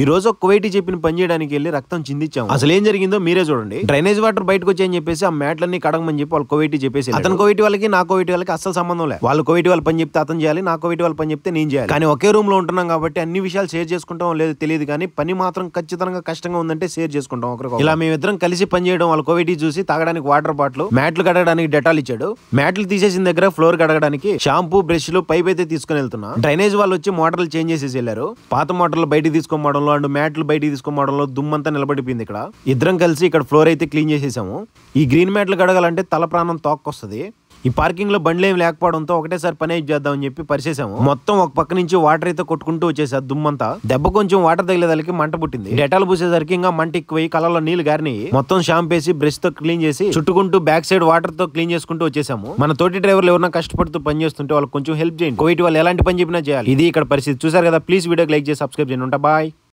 ఈ రోజు ఒక కువైటీ చెప్పిన పని చేయడానికి వెళ్ళి రక్తం చిందించాము. అసలు ఏం జరిగిందో మీరే చూడండి. డ్రైనేజ్ వాటర్ బయటకు వచ్చాయని చెప్పేసి ఆ మ్యాట్లన్నీ కడగమని చెప్పి వాళ్ళు కువైటీ చెప్పేసి అతను కువైటీ వాళ్ళకి నా కువైటీ వాళ్ళకి అసలు సంబంధం లేదు. వాళ్ళు కువైటీ వాళ్ళు పని చెప్తే అతను చేయాలి, నా కువైటీ వాళ్ళు పని చెప్తే నేను చేయాలి. కానీ ఒకే రూమ్ లో ఉంటున్నాం కాబట్టి అన్ని విషయాలు షేర్ చేసుకుంటాం లేదు తెలియదు, కానీ పని మాత్రం ఖచ్చితంగా కష్టంగా ఉందంటే షేర్ చేసుకుంటాం ఒకరికి. ఇలా మేమిద్దరం కలిసి పని చేయడం వాళ్ళ కువైటీ చూసి తాగడానికి వాటర్ బాటిల్, మ్యాట్లు కడగడానికి డెటాల్ ఇచ్చాడు. మ్యాట్లు తీసేసిన దగ్గర ఫ్లోర్ కడగడానికి షాంపూ, బ్రష్లు, పైప్ అయితే తీసుకుని వెళ్తున్నా. డ్రైనేజ్ వాళ్ళు వచ్చి మోటార్లు చేంజ్ చేసేసి వెళ్ళారు. పాత మోటార్లు బయటికి తీసుకోవడంలో అండ్ మ్యాట్లు బయటికి తీసుకోవడంలో దుమ్మంతా నిలబడిపోయింది. ఇక్కడ ఇద్దరం కలిసి ఇక్కడ ఫ్లోర్ అయితే క్లీన్ చేసేసాము. ఈ గ్రీన్ మ్యాట్లు కడగాలంటే తల ప్రాణం తోక్కొస్తుంది. ఈ పార్కింగ్ లో బండ్లు ఏమి లేకపోవడంతో ఒకటేసారి పని చేద్దామని చెప్పి పరిచేసాము. మొత్తం ఒక పక్క నుంచి వాటర్ అయితే కొట్టుకుంటూ వచ్చేసారు. దుమ్మంతా దెబ్బ కొంచెం వాటర్ తగిలేదానికి మంట పుట్టింది. డెటాల్ పూసేసరికి ఇంకా మంట ఎక్కువై కళ్ళలో నీళ్లు గారినాయి. మొత్తం షాంపూ వేసి బ్రష్ తో క్లీన్ చేసి చుట్టుకుంటూ బ్యాక్ సైడ్ వాటర్ తో క్లీన్ చేసుకుంటూ వచ్చేసాము. మన తోటి డ్రైవర్లు ఎవరైనా కష్టపడుతూ పని చేస్తుంటే వాళ్ళకి కొంచెం హెల్ప్ చేయండి. కువైట్ వాళ్ళు ఎలాంటి పని చెప్పినా చేయాలి. ఇది ఇక్కడ పరిస్థితి చూసారు కదా. ప్లీజ్ వీడియోకి లైక్ చేసి సబ్స్క్రైబ్ చేయండి. ఉంటా బాయ్.